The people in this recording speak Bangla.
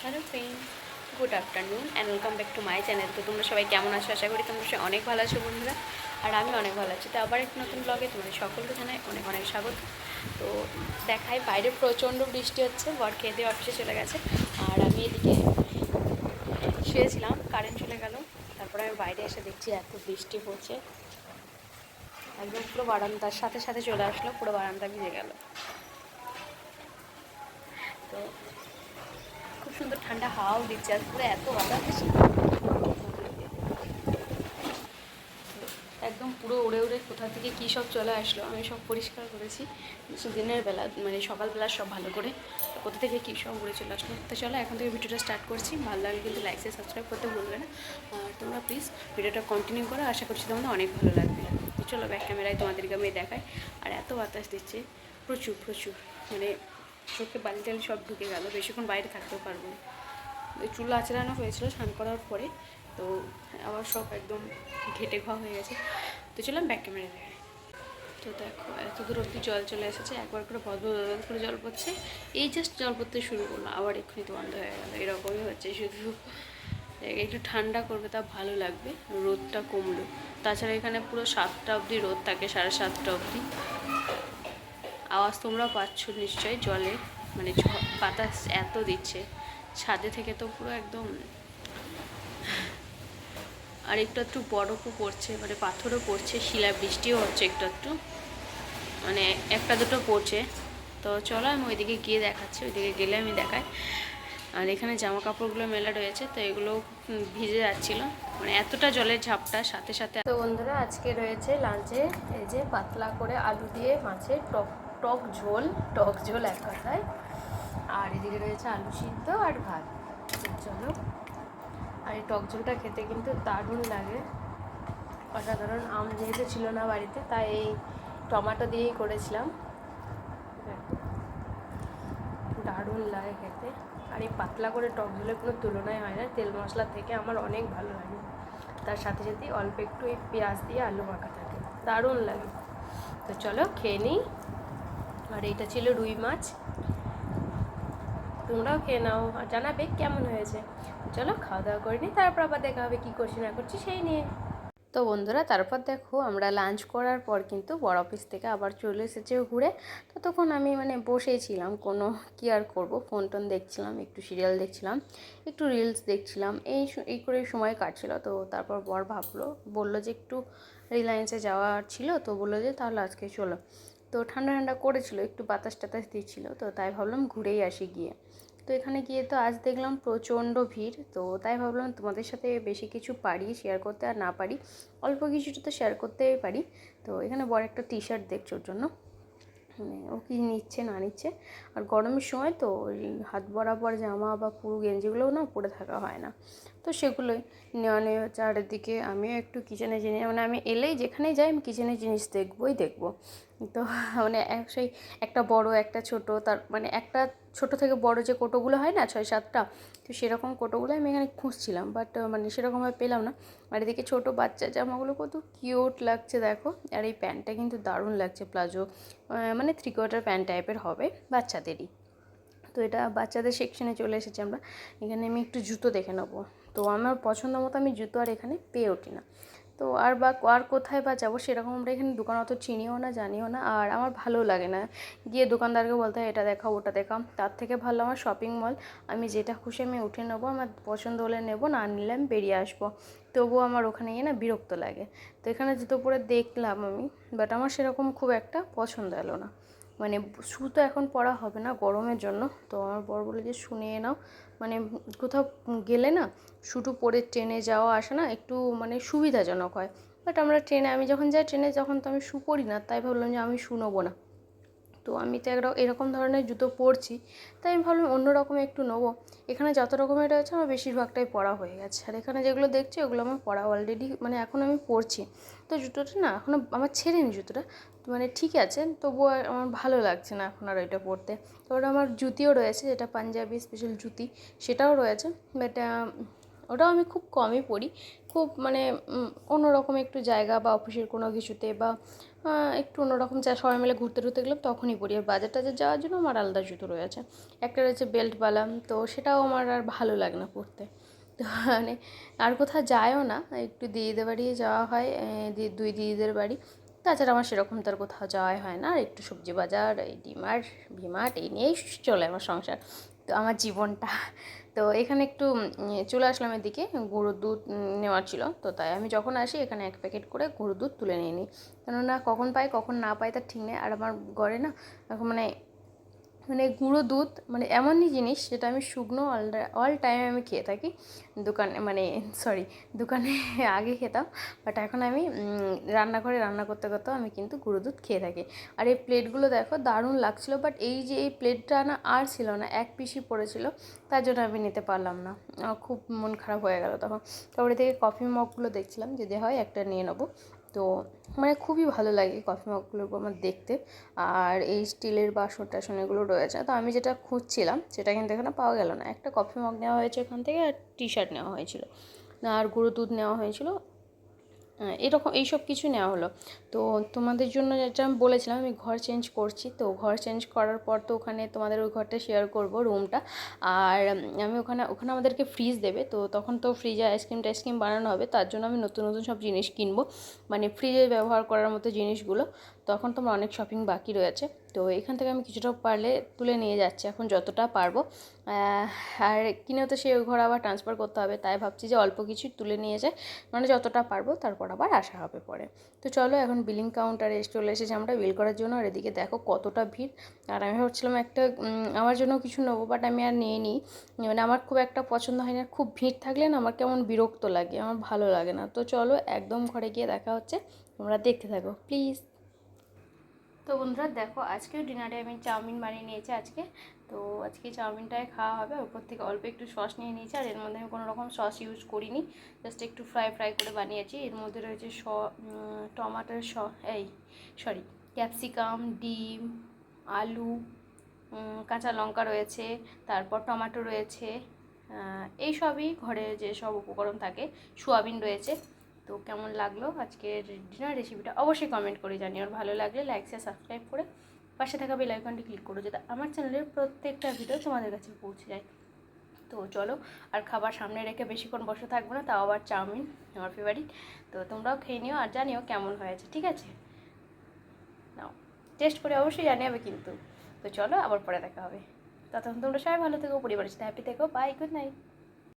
Hello friend, good afternoon and welcome back to my channel. তো তোমরা সবাই কেমন আছো? আশা করি তোমরা সবাই অনেক ভালো আছো বন্ধুরা, আর আমি অনেক ভালো আছি। তো আবার একটা নতুন ব্লগে তোমাদের সকলকে জানাই অনেক অনেক স্বাগত। তো দেখাই, বাইরে প্রচণ্ড বৃষ্টি হচ্ছে, বর খেয়ে দিয়ে অফিসে চলে গেছে, আর আমি এদিকে শুয়েছিলাম, কারেন্ট চলে গেল। তারপরে আমি বাইরে এসে দেখছি এত বৃষ্টি পড়ছে, একদম পুরো বারান্দার সাথে সাথে চলে আসলো, পুরো বারান্দা ভিজে গেল। তো খুব সুন্দর ঠান্ডা হাওয়াও দিচ্ছে, আর পুরো এত বাতাস, একদম পুরো উড়ে উড়ে কোথা থেকে কী সব চলে আসলো। আমি সব পরিষ্কার করেছি দিনের বেলা, মানে সকালবেলা সব ভালো করে, কোথা থেকে কী সব উড়ে চলে আসলো। তো চলো এখন থেকে ভিডিওটা স্টার্ট করছি। ভালো লাগলে কিন্তু লাইক সাবস্ক্রাইব করতে ভুলবে না, আর তোমরা প্লিজ ভিডিওটা কন্টিনিউ করো, আশা করছি তোমাদের অনেক ভালো লাগবে। তো চলো ব্যাক ক্যামেরায় তোমাদেরকে আমি দেখাই। আর এত বাতাস দিচ্ছে, প্রচুর প্রচুর, মানে চোখে বালি টালি সব ঢুকে গেল, বেশিক্ষণ বাইরে থাকতেও পারবো না। চুল আঁচড়ানো হয়েছিল স্নান করার পরে, তো আবার সব একদম ঘেটে ঘা হয়ে গেছে। তো চললাম ব্যাক ক্যামেরা দেখায়। তো দেখো এত দূর অব্দি জল চলে এসেছে, একবার করে বদল করে জল পড়ছে, এই জাস্ট জল পড়তে শুরু করলো, আবার এক্ষুনি তো বন্ধ হয়ে গেলো। এরকমই হচ্ছে, শুধু একটু ঠান্ডা করবে তা ভালো লাগবে, রোদটা কমলো। তাছাড়া এখানে পুরো 7টা অবধি রোদ থাকে, 7:30 অবধি। আওয়াজ তোমরাও পাচ্ছ নিশ্চয়ই জলে, মানে বাতাস এত দিচ্ছে ছাদে থেকে, তো পুরো একদম। আর একটু একটু বরফও পড়ছে, মানে পাথরও পড়ছে, শিলা বৃষ্টিও হচ্ছে একটু একটু, মানে একটা দুটো পড়ছে। তো চলো আমি ওইদিকে গিয়ে দেখাচ্ছি, ওইদিকে গেলে আমি দেখাই। আর এখানে জামা কাপড়গুলো মেলা রয়েছে, তো এগুলো ভিজে যাচ্ছিল, মানে এতটা জলের ঝাপটা সাথে সাথে। তো বন্ধুরা আজকে রয়েছে লাঞ্চে এই যে পাতলা করে আলু দিয়ে মাছের টক টক ঝোল, টক ঝোল এক কথায়। আর এদিকে রয়েছে আলু সিদ্ধ আর ভাত। চলো, আর এই টক ঝোলটা খেতে কিন্তু দারুণ লাগে, অসাধারণ। আম যেহেতু ছিল না বাড়িতে, তাই এই টমেটো দিয়েই করেছিলাম, দারুণ লাগে খেতে। আর এই পাতলা করে টক ঝোলের কোনো তুলনায় হয় না, তেল মশলা থেকে আমার অনেক ভালো লাগে। তার সাথে সাথে অল্প একটু এই পেঁয়াজ দিয়ে আলু মাখা থাকে, দারুণ লাগে। তো চলো খেয়ে নিই। আর এইটা ছিল রুই মাছ, তোমরাও খেয়ে নাও আর জানাবে কেমন হয়েছে। চলো খাওয়া দাওয়া করে নিই, তারপর আবার দেখা হবে কী করছি না করছি সেই নিয়ে। তো বন্ধুরা তারপর দেখো আমরা লাঞ্চ করার পর কিন্তু বড় অফিস থেকে আবার চলে এসেছে ঘুরে। তো তখন আমি মানে বসেই ছিলাম, কোনো কী আর করবো, ফোন টোন দেখছিলাম, একটু সিরিয়াল দেখছিলাম, একটু রিলস দেখছিলাম, এই করে সময় কাটছিল। তো তারপর বর বললো যে একটু রিলায়েন্সে যাওয়ার ছিল, তো বললো যে তাহলে আজকে চলো। তো ঠান্ডা ঠান্ডা করেছিল, একটু বাতাস টাতাস দিচ্ছিলো, তো তাই ভাবলাম ঘুরেই আসি গিয়ে। তো এখানে গিয়ে তো আজ দেখলাম প্রচণ্ড ভিড়, তো তাই ভাবলাম তোমাদের সাথে বেশি কিছু পারি শেয়ার করতে, আর না পারি অল্প কিছুটা তো শেয়ার করতেই পারি। তো এখানে বড় একটা টি শার্ট দেখছো ওর জন্য, মানে ও কি নিচ্ছে না নিচ্ছে। আর গরমের সময় তো ওই হাত বরাবর জামা বা পুরো গেঞ্জিগুলোও না পরে থাকা হয় না, তো সেগুলোই নেওয়া নেওয়া চারিদিকে। আমিও একটু কিচেনের জিনিস, মানে আমি এলেই যেখানেই যাই আমি কিচেনের জিনিস দেখবো। তো মানে সেই একটা বড় একটা ছোট, তার মানে একটা ছোট থেকে বড় যে কোটোগুলো হয় না 6-7টা, তো সেরকম কোটোগুলো আমি এখানে খুঁজছিলাম, বাট মানে সেরকমভাবে পেলাম না। আর এদিকে ছোটো বাচ্চা জামাগুলো কত কিউট লাগছে দেখো। আর এই প্যান্টটা কিন্তু দারুণ লাগছে, প্লাজো, মানে 3/4 প্যান্ট টাইপের হবে বাচ্চাদেরই। তো এটা বাচ্চাদের সেকশনে চলে এসেছি আমরা। এখানে আমি একটু জুতো দেখে নেবো, তো আমার পছন্দ মতো আমি জুতো আর এখানে পেয়ে উঠি না। তো আর কোথায় বা যাবো, সেরকম আমরা এখানে দোকান অত চিনিও না জানিও না, আর আমার ভালো লাগে না গিয়ে দোকানদারকে বলতে হয় এটা দেখাও ওটা দেখাও। তার থেকে ভালো আমার শপিং মল, আমি যেটা খুশি আমি উঠে নেবো, আমার পছন্দ হলে নেবো, না নিলে আমি বেরিয়ে আসবো। তবুও আমার ওখানে গিয়ে না বিরক্ত লাগে। তো এখানে জুতো পরে দেখলাম আমি, বাট আমার সেরকম খুব একটা পছন্দ এলো না। মানে শু তো এখন পরা হবে না গরমের জন্য, তো আমার বর বলে যে শু নিয়ে নাও, মানে কোথাও গেলে না শুটু পরে ট্রেনে যাওয়া আসা না একটু মানে সুবিধাজনক হয়। বাট আমরা ট্রেনে, আমি যখন যাই ট্রেনে যখন, তো আমি শু পরি না, তাই ভাবলাম যে আমি শু নেবো না। তো আমি তো এরকম ধরনের জুতো পরছি, তাই আমি ভাবলাম অন্য রকম একটু নেবো। এখানে যত রকমের রয়েছে আমার বেশিরভাগটাই পরা হয়ে গেছে, আর এখানে যেগুলো দেখছি ওগুলো আমার পরা অলরেডি, মানে এখন আমি পরছি। তো জুতোটা না এখনও আমার ছেড়েনি জুতোটা, মানে ঠিক আছে, তবুও আমার ভালো লাগছে না এখন আর ওইটা পরতে। তারপরে আমার জুতিও রয়েছে, যেটা পাঞ্জাবি স্পেশাল জুতি, সেটাও রয়েছে, বাট ওটাও আমি খুব কমই পরি, খুব মানে অন্যরকম একটু জায়গা বা অফিসের কোনো কিছুতে বা একটু অন্যরকম যা সবাই মিলে ঘুরতে টুরতে গেলাম তখনই পরি। আর বাজার টাজার যাওয়ার জন্য আমার আলাদা জুতো রয়েছে, একটা রয়েছে বেল্টওয়ালা, তো সেটাও আমার আর ভালো লাগে না পরতে। তো মানে আর কোথাও যায়ও না, একটু দিদিদের বাড়ি যাওয়া হয়, দুই দিদিদের বাড়ি, তাছাড়া আমার সেরকম তার কোথাও যাওয়াই হয় না। আর একটু সবজি বাজার, এই ডিমার্ট ভিমার্ট এই নিয়েই চলে আমার সংসার, তো আমার জীবনটা। তো এখানে একটু চলে আসলাম এদিকে, গরুর দুধ নেওয়ার ছিল, তো তাই আমি যখন আসি এখানে 1 প্যাকেট করে গরুর দুধ তুলে নিয়ে নিই, কেননা কখন পাই কখন না পাই তার ঠিক নেই। আর আমার ঘরে না এখন মানে মানে গুঁড়ো দুধ মানে এমনই জিনিস যেটা আমি শুকনো অল টাইম আমি খেয়ে থাকি। দোকানে মানে সরি দোকানে আগে খেতাম, বাট এখন আমি রান্নাঘরে রান্না করতে করতেও আমি কিন্তু গুঁড়ো দুধ খেয়ে থাকি। আর এই প্লেটগুলো দেখো দারুণ লাগছিলো, বাট এই যে এই প্লেটটা না আর ছিল না, 1 পিসই পড়েছিল, তার জন্য আমি নিতে পারলাম না। আমার খুব মন খারাপ হয়ে গেল তখন। তারপরে থেকে কফি মগগুলো দেখছিলাম, যদি হয় একটা নিয়ে নেবো। তো মানে খুবই ভালো লাগে কফি মগগুলো আমার দেখতে। আর এই স্টিলের বাসন টাসন এগুলো রয়েছে, তো আমি যেটা খুঁজছিলাম সেটা কিন্তু এখানে পাওয়া গেল না। একটা কফি মগ নেওয়া হয়েছে এখান থেকে, আর টি শার্ট নেওয়া হয়েছিল, আর গুঁড়ো দুধ নেওয়া হয়েছিল, এরকম এইসব কিছু নেওয়া হলো। তো তোমাদের জন্য যেটা আমি বলেছিলাম আমি ঘর চেঞ্জ করছি, তো ঘর চেঞ্জ করার পর তো ওখানে তোমাদের ওই ঘরটা শেয়ার করব রুমটা। আর আমি ওখানে ওখানে আমাদেরকে ফ্রিজ দেবে, তো তখন তো ফ্রিজে আইসক্রিম টাইসক্রিম বানানো হবে, তার জন্য আমি নতুন নতুন সব জিনিস কিনবো, মানে ফ্রিজে ব্যবহার করার মতো জিনিসগুলো। তখন তোমার অনেক শপিং বাকি রয়েছে, তো এখান থেকে আমি কিছুটা পারলে তুলে নিয়ে যাচ্ছি এখন যতটা পারবো। আর কিনেও তো সেই ওই ঘর আবার ট্রান্সফার করতে হবে, তাই ভাবছি যে অল্প কিছু তুলে নিয়ে যায়, মানে যতটা পারবো, তারপর আবার আসা হবে পরে। তো চলো এখন বিলিং কাউন্টারে চলে এসেছি আমরা বিল করার জন্য। আর এদিকে দেখো কতটা ভিড়। আর আমি ভাবছিলাম একটা আমার জন্য কিছু নেবো, বাট আমি আর নিয়ে নিই, মানে আমার খুব একটা পছন্দ হয় না, খুব ভিড় থাকলে না আমার কেমন বিরক্ত লাগে, আমার ভালো লাগে না। তো চলো একদম ঘরে গিয়ে দেখা হচ্ছে, তোমরা দেখতে থাকো প্লিজ। তো বন্ধুরা দেখো আজকেও ডিনারে আমি চাউমিন বানিয়ে নিয়েছি আজকে। তো আজকে চাউমিনটাই খাওয়া হবে, ওপর থেকে অল্প একটু সস নিয়ে নিয়েছি, আর এর মধ্যে আমি কোনো রকম সস ইউজ করিনি, জাস্ট একটু ফ্রাই করে বানিয়েছি। এর মধ্যে রয়েছে টমাটোর সরি ক্যাপসিকাম, ডিম, আলু, কাঁচা লঙ্কা রয়েছে, তারপর টমেটো রয়েছে, এই সবই ঘরে যে সব উপকরণ থাকে, সোয়াবিন রয়েছে। তো কেমন লাগলো আজকের ডিনার রেসিপিটা অবশ্যই কমেন্ট করে জানিও, আর ভালো লাগলে লাইক শেয়ার সাবস্ক্রাইব করে পাশে থাকা বেল আইকনটি ক্লিক করো, যাতে আমার চ্যানেলের প্রত্যেকটা ভিডিও তোমাদের কাছে পৌঁছে যায়। তো চলো আর খাবার সামনে রেখে বেশিক্ষণ বসে থাকবো না, তাও আবার চাউমিন আমার ফেভারিট। তো তোমরাও খেয়ে নিও আর জানিও কেমন হয়েছে, ঠিক আছে? নাও টেস্ট করে অবশ্যই জানিয়ে কিন্তু। তো চলো আবার পরে দেখা হবে, ততক্ষণ তোমরা সবাই ভালো থেকো, পরিবারের সাথে হ্যাপি থেকো, বাই, গুড নাইট।